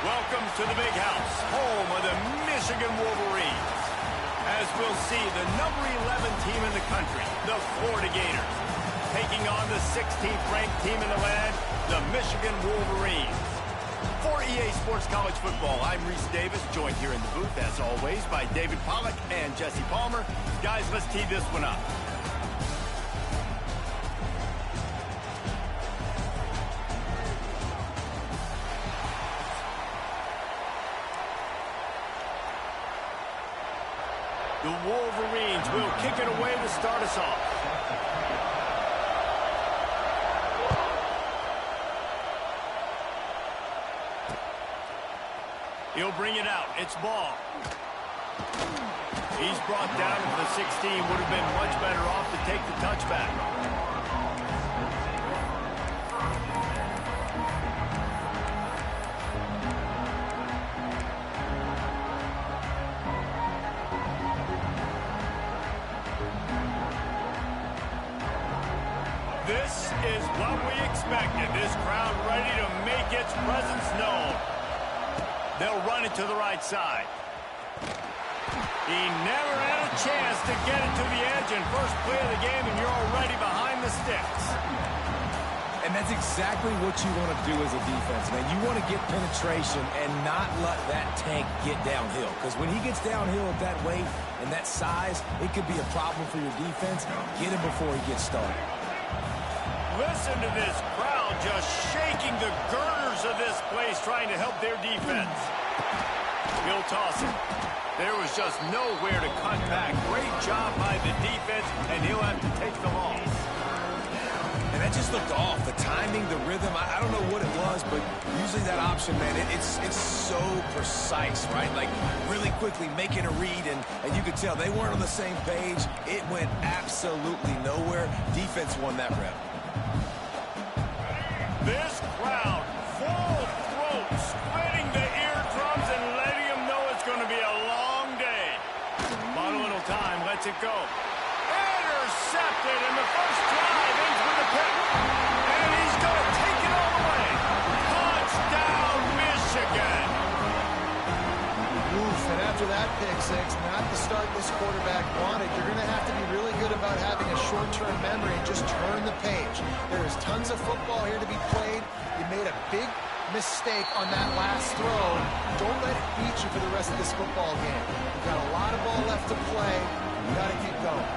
Welcome to the big house, home of the Michigan Wolverines. As we'll see, the number 11 team in the country, the Florida Gators, taking on the 16th ranked team in the land, the Michigan Wolverines. For EA Sports College Football, I'm Reese Davis, joined here in the booth, as always, by David Pollack and Jesse Palmer. Guys, let's tee this one up. The Wolverines will kick it away to start us off. He'll bring it out. It's ball. He's brought down to the 16. Would have been much better off to take the touchback. This is what we expected. This crowd ready to make its presence known. They'll run it to the right side. He never had a chance to get it to the edge in first play of the game, and you're already behind the sticks. And that's exactly what you want to do as a defense, man. You want to get penetration and not let that tank get downhill. Because when he gets downhill at that weight and that size, it could be a problem for your defense. Get him before he gets started. Listen to this crowd just shaking the girders of this place, trying to help their defense. He'll toss it. There was just nowhere to cut back. Great job by the defense, and he'll have to take the loss. And that just looked off. The timing, the rhythm, I don't know what it was, but usually that option, man, it's so precise, right? Like really quickly making a read, and you could tell they weren't on the same page. It went absolutely nowhere. Defense won that rep. This crowd, full throat, splitting the eardrums and letting them know it's going to be a long day. Bought a little time, lets it go. Intercepted, and the first drive ends with a pick. And he's going to take it all the way. Touchdown, Michigan. Oof, and after that pick six, not the start this quarterback wanted. You're going to have to be really good about having a short-term memory and just turn the page. There is tons of football here to be played. You made a big mistake on that last throw. Don't let it beat you for the rest of this football game. You've got a lot of ball left to play. You got to keep going.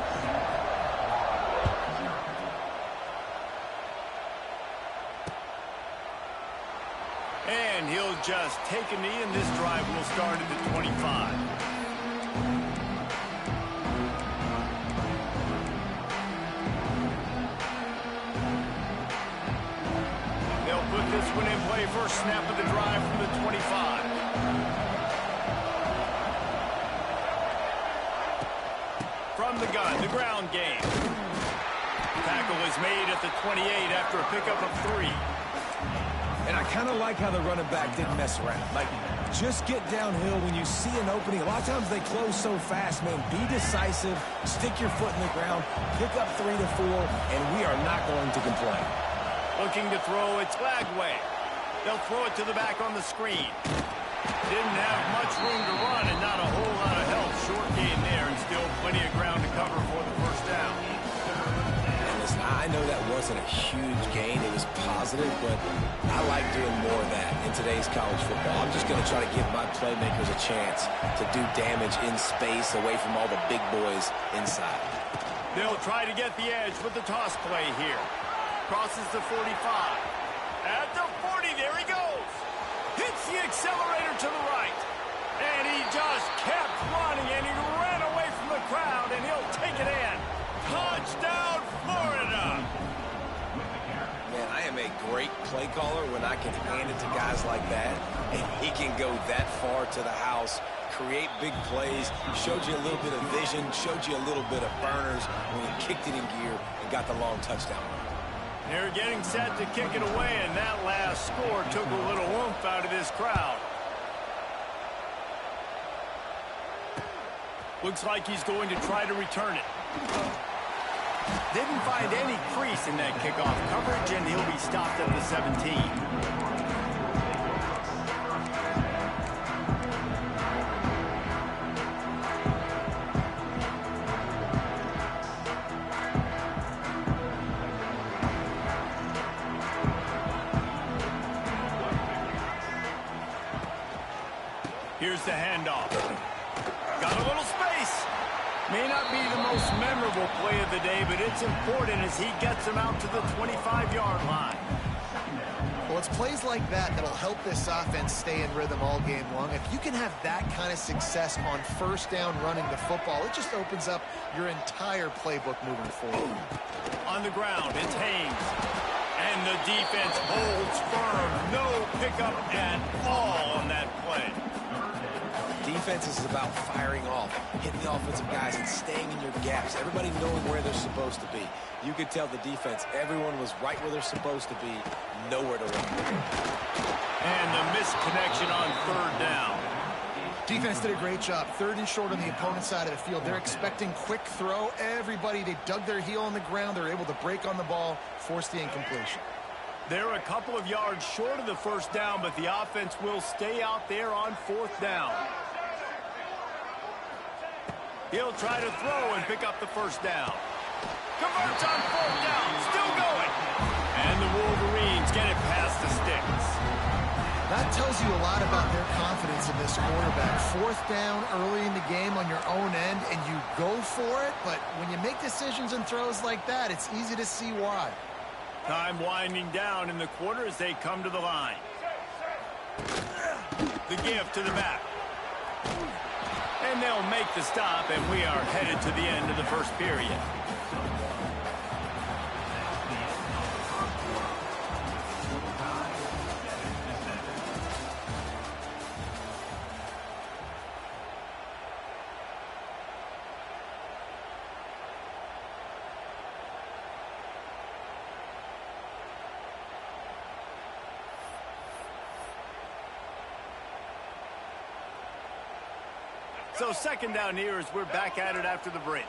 And he'll just take a knee, and this drive will start at the 25. They'll put this one in play. First snap of the drive from the 25. From the gun, the ground game. Tackle is made at the 28 after a pickup of 3. And I kind of like how the running back didn't mess around. Like, just get downhill when you see an opening. A lot of times they close so fast, man. Be decisive, stick your foot in the ground, pick up 3 to 4, and we are not going to complain. Looking to throw, it's Lagway. They'll throw it to the back on the screen. Didn't have much room to run and not a whole lot of help. Short gain there, and still plenty of ground to cover for the first down. Listen, I know that wasn't a huge gain. It was positive, but I like doing more of that in today's college football. I'm just going to try to give my playmakers a chance to do damage in space away from all the big boys inside. They'll try to get the edge with the toss play here. Crosses the 45. At the 40, there he goes. Hits the accelerator to the right. And he just kept running, and he ran away from the crowd, and he'll take it in. Touchdown, Florida! Man, I am a great play caller when I can hand it to guys like that, and he can go that far to the house, create big plays, showed you a little bit of vision, showed you a little bit of burners when he kicked it in gear and got the long touchdown. They're getting set to kick it away, and that last score took a little oomph out of this crowd. Looks like he's going to try to return it. Didn't find any crease in that kickoff coverage, and he'll be stopped at the 17. Here's the handoff. Got a little space. May not be the most memorable play of the day, but it's important as he gets him out to the 25-yard line. Well, it's plays like that that'll help this offense stay in rhythm all game long. If you can have that kind of success on first down running the football, it just opens up your entire playbook moving forward. On the ground, it's Haynes. And the defense holds firm. No pickup at all on that play. Defense is about firing off, hitting the offensive guys, and staying in your gaps. Everybody knowing where they're supposed to be. You could tell the defense, everyone was right where they're supposed to be, nowhere to run. And the misconnection on third down. Defense did a great job. Third and short on the opponent's side of the field. They're expecting quick throw. Everybody, they dug their heel on the ground. They're able to break on the ball, force the incompletion. They're a couple of yards short of the first down, but the offense will stay out there on fourth down. He'll try to throw and pick up the first down. Converts on fourth down. Still going. And the Wolverines get it past the sticks. That tells you a lot about their confidence in this quarterback. Fourth down early in the game on your own end, and you go for it. But when you make decisions and throws like that, it's easy to see why. Time winding down in the quarter as they come to the line. The give to the back. And they'll make the stop, and we are headed to the end of the first period. So second down here as we're back at it after the break.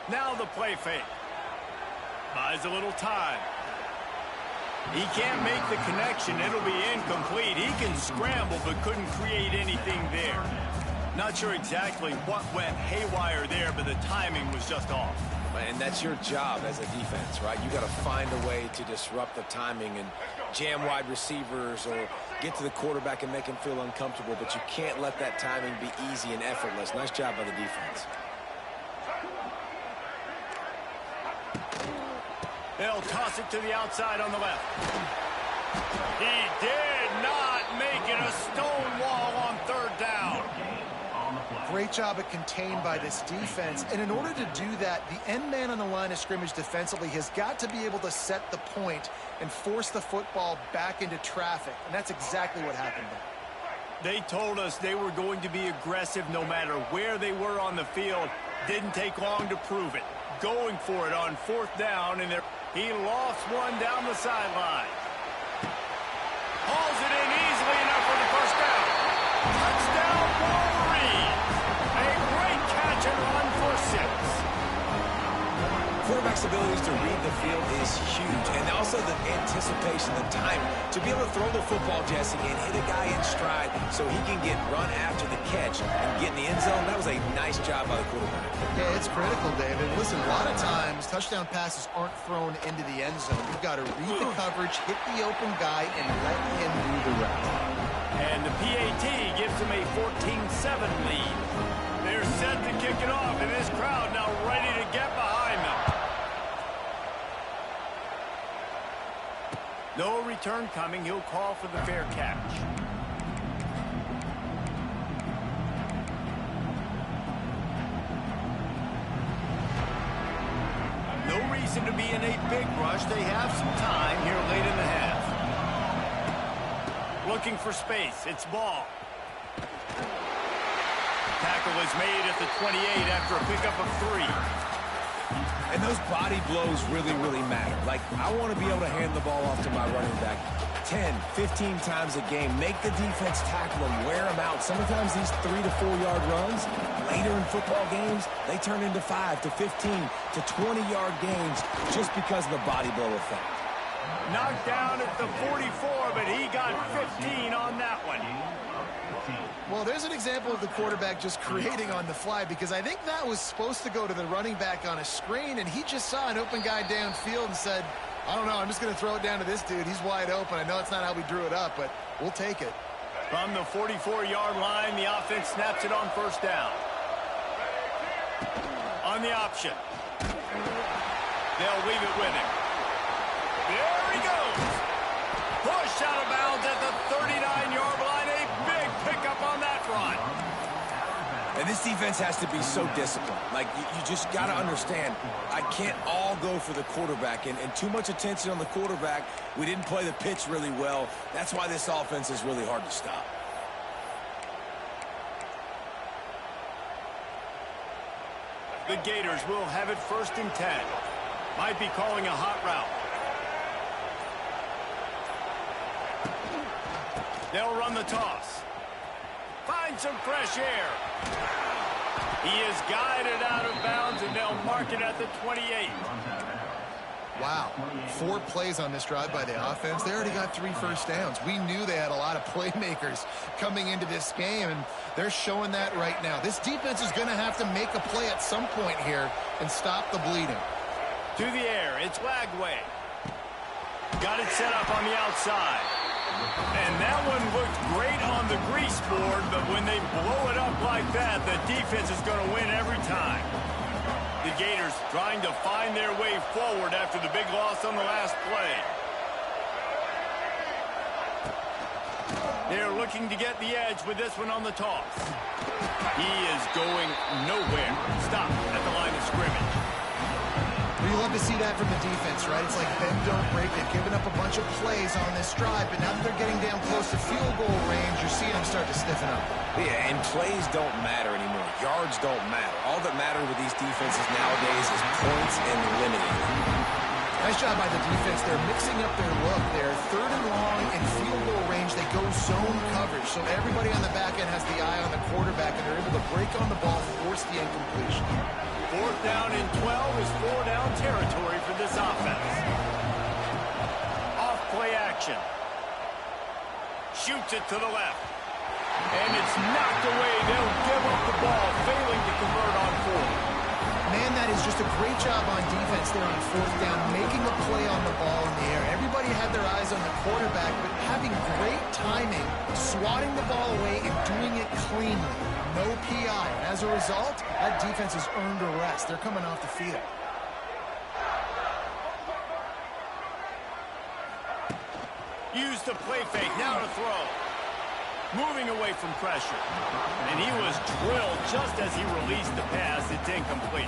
Now the play fake. Buys a little time. He can't make the connection. It'll be incomplete. He can scramble but couldn't create anything there. Not sure exactly what went haywire there, but the timing was just off. And that's your job as a defense, right? You got to find a way to disrupt the timing and jam wide receivers or get to the quarterback and make him feel uncomfortable, but you can't let that timing be easy and effortless. Nice job by the defense. They'll toss it to the outside on the left. He did not make it a stone wall on third down. Great job at contained by this defense. And in order to do that, the end man on the line of scrimmage defensively has got to be able to set the point and force the football back into traffic. And that's exactly what happened there. They told us they were going to be aggressive no matter where they were on the field. Didn't take long to prove it. Going for it on fourth down, and he lost one down the sideline. Hauls it in easily enough for the first down. Touchdown, Wolverines. A great catch and run for 6. Quarterback's abilities to read the field is huge, and also the anticipation, the timing. To be able to throw the football, Jesse, and hit a guy in stride so he can get run after the catch and get in the end zone, that was a nice job by the quarterback. Yeah, it's critical, David. Listen, a lot of times, touchdown passes aren't thrown into the end zone. You've got to read the coverage, hit the open guy, and let him do the rest. And the PAT gives them a 14-7 lead. They're set to kick it off, and this crowd now ready to get behind them. No return coming. He'll call for the fair catch. No reason to be in a big rush. They have some time here late in the half. Looking for space. It's ball. Tackle is made at the 28 after a pickup of 3. And those body blows really, really matter. Like, I want to be able to hand the ball off to my running back 10, 15 times a game. Make the defense tackle them, wear them out. Sometimes these 3 to 4 yard runs, later in football games, they turn into 5 to 15 to 20 yard games just because of the body blow effect. Knocked down at the 44, but he got 15 on that one. Well, there's an example of the quarterback just creating on the fly, because I think that was supposed to go to the running back on a screen, and he just saw an open guy downfield and said, I don't know. I'm just going to throw it down to this dude. He's wide open. I know it's not how we drew it up, but we'll take it. From the 44-yard line, the offense snaps it on first down. On the option. They'll leave it with him. There he goes. Push out of bounds at the 39-yard line. A big pickup on that run. And this defense has to be so disciplined. Like, you just got to understand, I can't all go for the quarterback. And too much attention on the quarterback. We didn't play the pitch really well. That's why this offense is really hard to stop. The Gators will have it 1st and 10. Might be calling a hot route. They'll run the toss. Find some fresh air. He is guided out of bounds, and they'll mark it at the 28. Wow, 4 plays on this drive by the offense. They already got 3 first downs. We knew they had a lot of playmakers coming into this game, and they're showing that right now. This defense is going to have to make a play at some point here and stop the bleeding. To the air, it's Lagway. Got it set up on the outside. And that one looked great on the grease board, but when they blow it up like that, the defense is going to win every time. The Gators trying to find their way forward after the big loss on the last play. They're looking to get the edge with this one on the toss. He is going nowhere. Stop at the line of scrimmage. You love to see that from the defense, right? It's like bend, don't break. They've given up a bunch of plays on this drive, but now that they're getting down close to field goal range, you're seeing them start to stiffen up. Yeah, and plays don't matter anymore. Yards don't matter. All that matters with these defenses nowadays is points and limiting. Nice job by the defense. They're mixing up their look. They're 3rd and long in field goal range. They go zone coverage, so everybody on the back end has the eye on the quarterback, and they're able to break on the ball, force the incompletion. 4th down and 12 is 4-down territory for this offense. Off play action. Shoots it to the left. And it's knocked away. They'll give up the ball, failing to convert on 4th. Man, that is just a great job on defense there on 4th down, making a play on the ball in the air. Everybody had their eyes on the quarterback, but having great timing, swatting the ball away and doing it cleanly. No PI. And as a result, that defense has earned a rest. They're coming off the field. Use the play fake. Now to throw. Moving away from pressure. And he was drilled just as he released the pass. It's incomplete.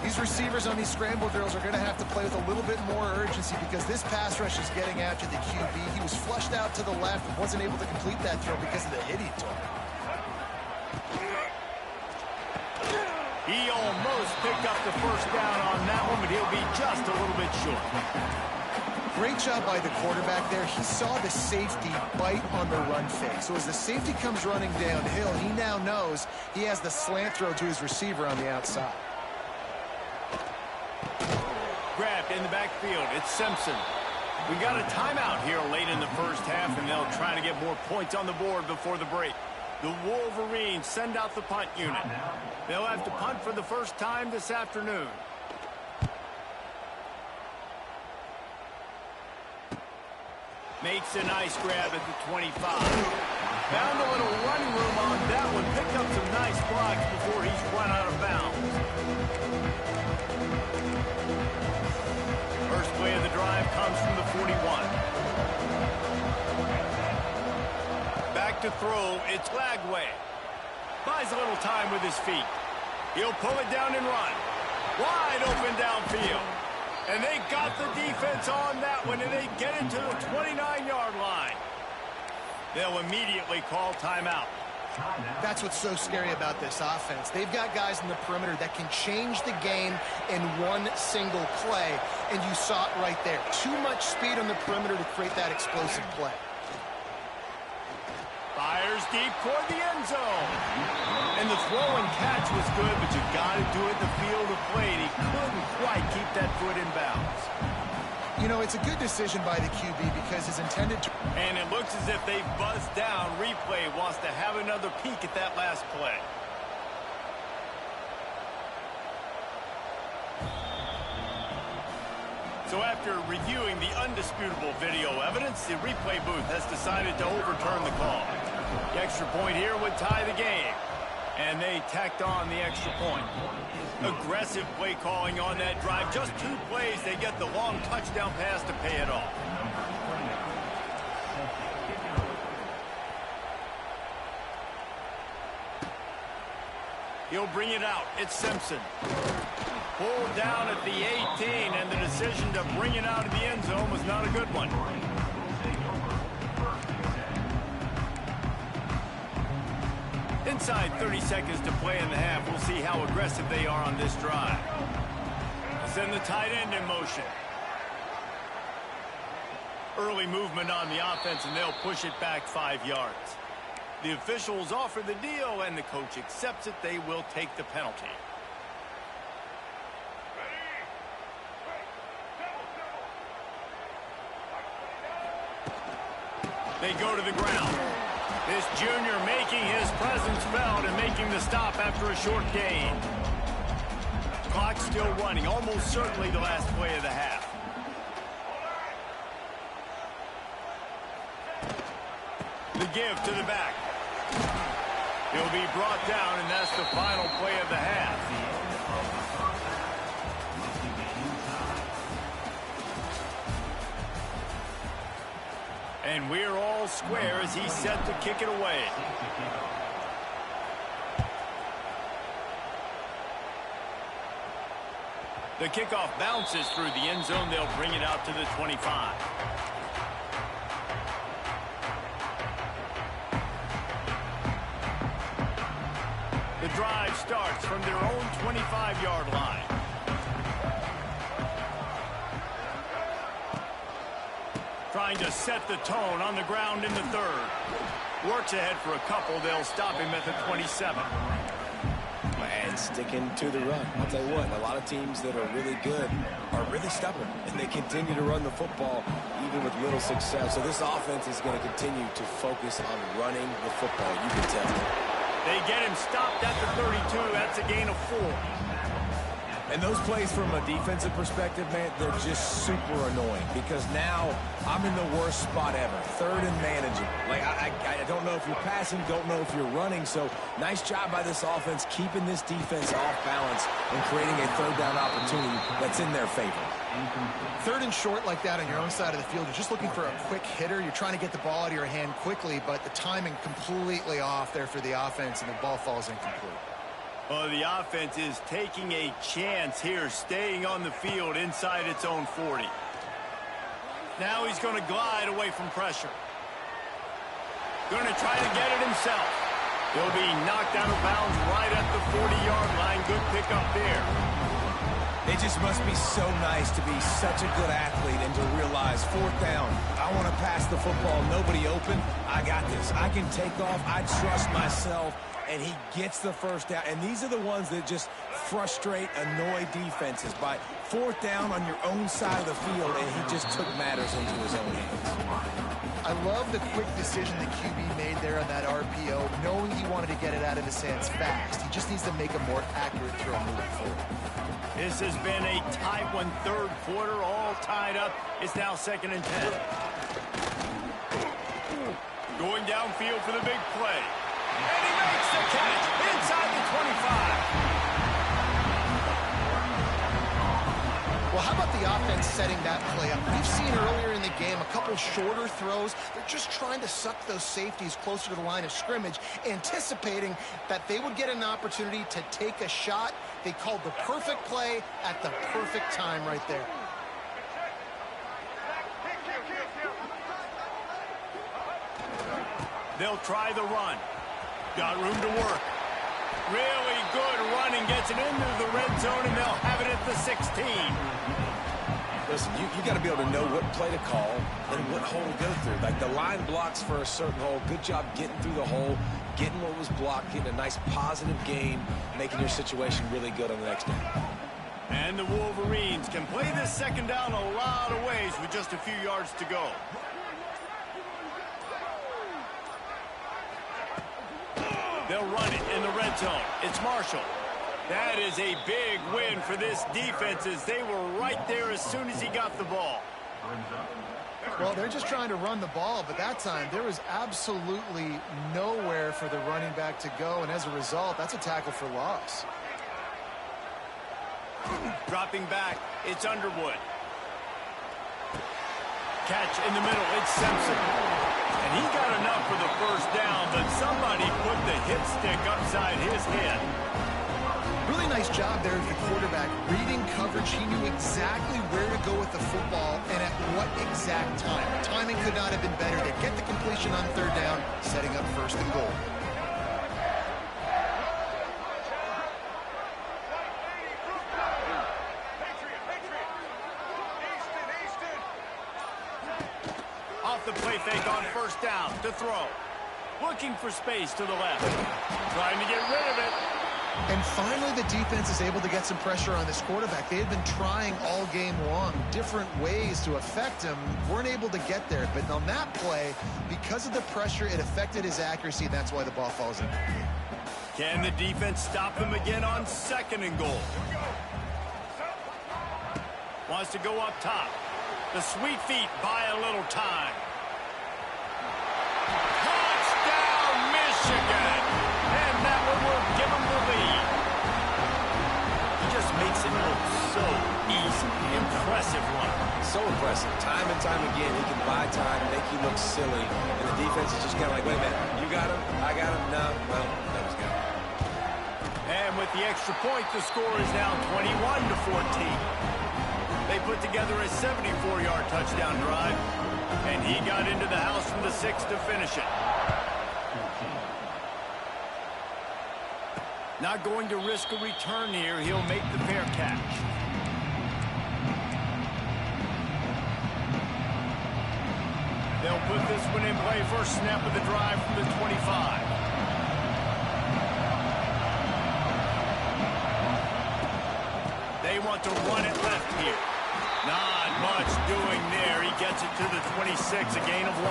These receivers on these scramble drills are going to have to play with a little bit more urgency because this pass rush is getting after the QB. He was flushed out to the left and wasn't able to complete that throw because of the hit he took. He almost picked up the 1st down on that one, but he'll be just a little bit short. Great job by the quarterback there. He saw the safety bite on the run fake. So as the safety comes running downhill, he now knows he has the slant throw to his receiver on the outside. Grabbed in the backfield. It's Simpson. We got a timeout here late in the 1st half, and they'll try to get more points on the board before the break. The Wolverines send out the punt unit. They'll have to punt for the 1st time this afternoon. Makes a nice grab at the 25. Found a little running room on that one. Picked up some nice blocks before he's run out of bounds. First play of the drive comes from the 41. Back to throw, it's Lagway. Buys a little time with his feet. He'll pull it down and run. Wide open downfield. And they got the defense on that one, and they get it to the 29-yard line. They'll immediately call timeout. That's what's so scary about this offense. They've got guys in the perimeter that can change the game in one single play, and you saw it right there. Too much speed on the perimeter to create that explosive play. Fires deep toward the end zone. And the throw and catch was good, but you got to do it in the field of play, and he couldn't quite keep that foot in bounds. You know, it's a good decision by the QB because his intended... And it looks as if they've buzzed down. Replay wants to have another peek at that last play. So after reviewing the undisputable video evidence, the replay booth has decided to overturn the call. The extra point here would tie the game. And they tacked on the extra point. Aggressive play calling on that drive. Just 2 plays, they get the long touchdown pass to pay it off. He'll bring it out. It's Simpson. Pulled down at the 18, and the decision to bring it out of the end zone was not a good one. Inside 30 seconds to play in the half. We'll see how aggressive they are on this drive. Send the tight end in motion. Early movement on the offense, and they'll push it back 5 yards. The officials offer the deal, and the coach accepts it. They will take the penalty. They go to the ground. This junior making his presence felt and making the stop after a short gain. Clock still running, almost certainly the last play of the half. The give to the back. He'll be brought down, and that's the final play of the half. And we're all square as he's set to kick it away. The kickoff bounces through the end zone. They'll bring it out to the 25. The drive starts from their own 25-yard line. Trying to set the tone on the ground in the third. Works ahead for a couple. They'll stop him at the 27. And sticking to the run. I'll tell you what, a lot of teams that are really good are really stubborn, and they continue to run the football even with little success. So this offense is going to continue to focus on running the football, you can tell. They get him stopped at the 32. That's a gain of 4. And those plays from a defensive perspective, man, they're just super annoying because now I'm in the worst spot ever. Third and manageable. Like, I don't know if you're passing, don't know if you're running. So nice job by this offense keeping this defense off balance and creating a third down opportunity that's in their favor. Third and short like that on your own side of the field, you're just looking for a quick hitter. You're trying to get the ball out of your hand quickly, but the timing completely off there for the offense, and the ball falls incomplete. Well, the offense is taking a chance here, staying on the field inside its own 40. Now he's going to glide away from pressure. Going to try to get it himself. He'll be knocked out of bounds right at the 40-yard line. Good pickup there. It just must be so nice to be such a good athlete and to realize 4th down. I want to pass the football. Nobody open. I got this. I can take off. I trust myself. And he gets the first down. And these are the ones that just frustrate, annoy defenses. By 4th down on your own side of the field, and he just took matters into his own hands. I love the quick decision the QB made there on that RPO, knowing he wanted to get it out of his hands fast. He just needs to make a more accurate throw moving forward. This has been a tight one, third quarter, all tied up. It's now 2nd and 10. Going downfield for the big play. And he makes the catch inside the 25. Well, how about the offense setting that play up? We've seen earlier in the game a couple shorter throws. They're just trying to suck those safeties closer to the line of scrimmage, anticipating that they would get an opportunity to take a shot. They called the perfect play at the perfect time right there. They'll try the run. Got room to work. Really good running. Gets it into the red zone, and they'll have it at the 16. Listen, you got to be able to know what play to call and what hole to go through. Like, the line blocks for a certain hole. Good job getting through the hole, getting what was blocked, getting a nice positive gain, making your situation really good on the next down. And the Wolverines can play this 2nd down a lot of ways with just a few yards to go. They'll run it in the red zone. It's Marshall. That is a big win for this defense as they were right there as soon as he got the ball. Well, they're just trying to run the ball, but that time there was absolutely nowhere for the running back to go, and as a result, that's a tackle for loss. Dropping back, it's Underwood. Catch in the middle, it's Simpson. And he got enough for the first down, but somebody put the hit stick upside his head. Really nice job there as the quarterback. Reading coverage, he knew exactly where to go with the football and at what exact time. Timing could not have been better to get the completion on third down, setting up first and goal. Off the play fake on first down to throw. Looking for space to the left. Trying to get rid of it. And finally, the defense is able to get some pressure on this quarterback. They had been trying all game long, different ways to affect him, weren't able to get there. But on that play, because of the pressure, it affected his accuracy, and that's why the ball falls in. Can the defense stop them again on second and goal? Wants to go up top. The sweet feet buy a little time. Touchdown, Michigan! And that one will give them the lead. He just makes it look so easy. Impressive one. So impressive. Time and time again, he can buy time, make you look silly, and the defense is just kind of like, wait a minute, you got him? I got him? No. Well, that was good. And with the extra point, the score is now 21-14. They put together a 74-yard touchdown drive, and he got into the house from the 6 to finish it. Not going to risk a return here. He'll make the fair catch. They'll put this one in play. First snap of the drive from the 25. They want to run it left here. Not much doing there. He gets it to the 26, a gain of 1.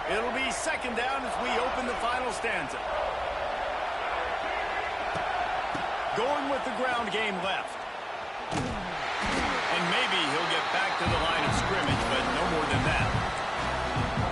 It'll be second down as we open the final stanza. Going with the ground game left. And maybe he'll get back to the line of scrimmage, but no more than that.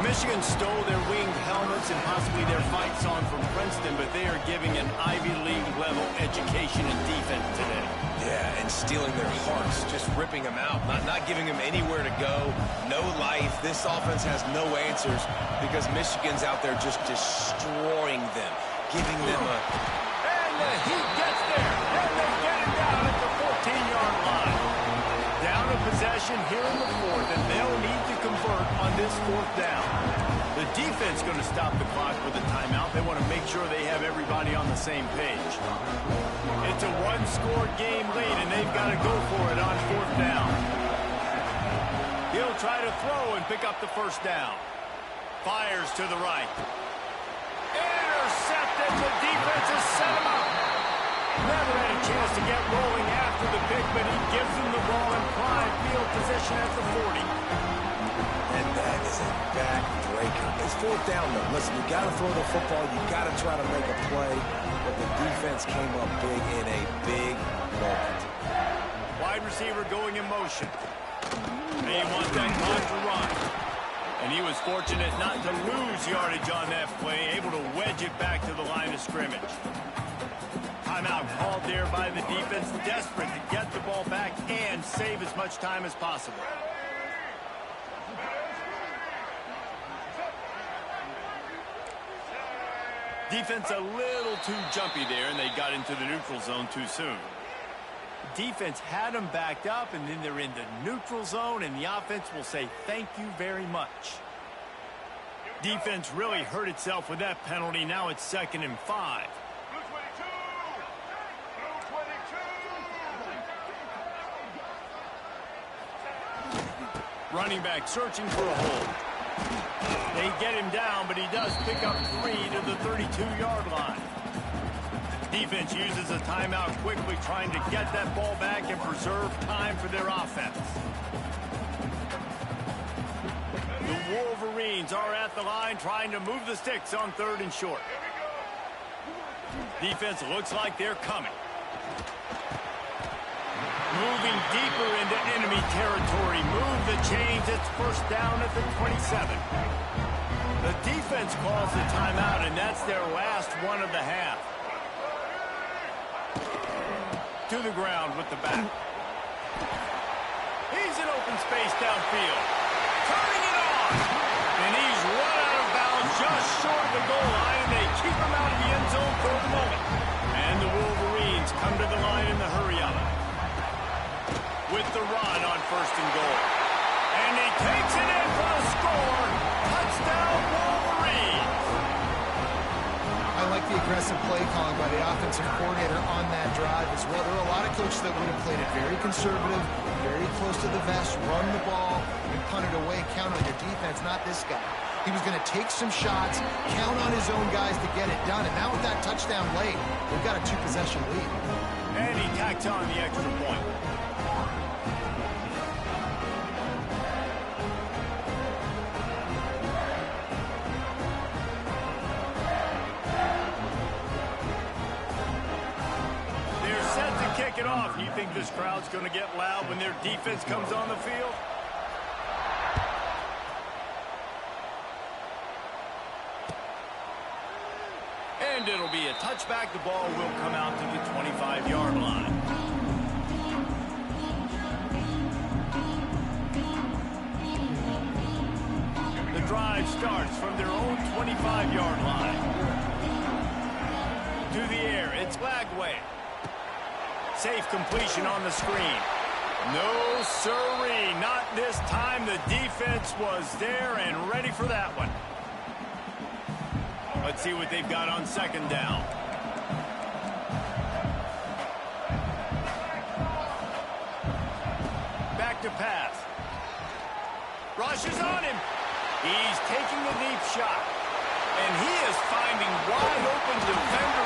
Michigan stole their winged helmets and possibly their fight song from Princeton, but they are giving an Ivy League level education in defense today. Yeah, and stealing their hearts, just ripping them out, not giving them anywhere to go, no life. This offense has no answers because Michigan's out there just destroying them, giving them a... And the Heat gets there, and they get him down at the 14-yard line. Down a possession here in the fourth, and they'll need to convert on this fourth down. The defense going to stop the clock with a timeout. They want to make sure they have everybody on the same page. It's a one-score game late, and they've got to go for it on fourth down. He'll try to throw and pick up the first down. Fires to the right. Intercepted. The defense has set him up. Never had a chance to get rolling after the pick, but he gives him the ball in prime field position at the 40. And that is a backbreaker. It's fourth down, though. Listen, you got to throw the football. You got to try to make a play. But the defense came up big in a big moment. Wide receiver going in motion. They want that clock to run. And he was fortunate not to lose yardage on that play, able to wedge it back to the line of scrimmage. Timeout called there by the defense, desperate to get the ball back and save as much time as possible. Defense a little too jumpy there, and they got into the neutral zone too soon. Defense had them backed up, and then they're in the neutral zone, and the offense will say thank you very much. Defense really hurt itself with that penalty. Now it's 2nd and 5. Running back searching for a hole. They get him down, but he does pick up 3 to the 32-yard line. Defense uses a timeout quickly, trying to get that ball back and preserve time for their offense. The Wolverines are at the line trying to move the sticks on 3rd and short. Defense looks like they're coming. Moving deeper into enemy territory. Move the chains. It's 1st down at the 27. The defense calls the timeout, and that's their last one of the half. To the ground with the back. He's in open space downfield. Turning it on. And he's run out of bounds just short of the goal line, and they keep him out of the end zone for the moment. And the Wolverines come to the line in the hurry-up. With the run on 1st and goal. And he takes it in for the score. Touchdown, Wolverines. I like the aggressive play calling by the offensive coordinator on that drive as well. There are a lot of coaches that would have played it very conservative, very close to the vest, run the ball, and punt it away, count on your defense. Not this guy. He was going to take some shots, count on his own guys to get it done. And now with that touchdown late, they've got a 2-possession lead. And he tacks on the extra point. Kick it off. You think this crowd's going to get loud when their defense comes on the field? And it'll be a touchback. The ball will come out to the 25-yard line. The drive starts from their own 25-yard line. To the air, it's Lagway. Safe completion on the screen. No sirree, not this time. The defense was there and ready for that one. Let's see what they've got on 2nd down. Back to pass. Rushes on him. He's taking the deep shot. And he is finding wide open defenders.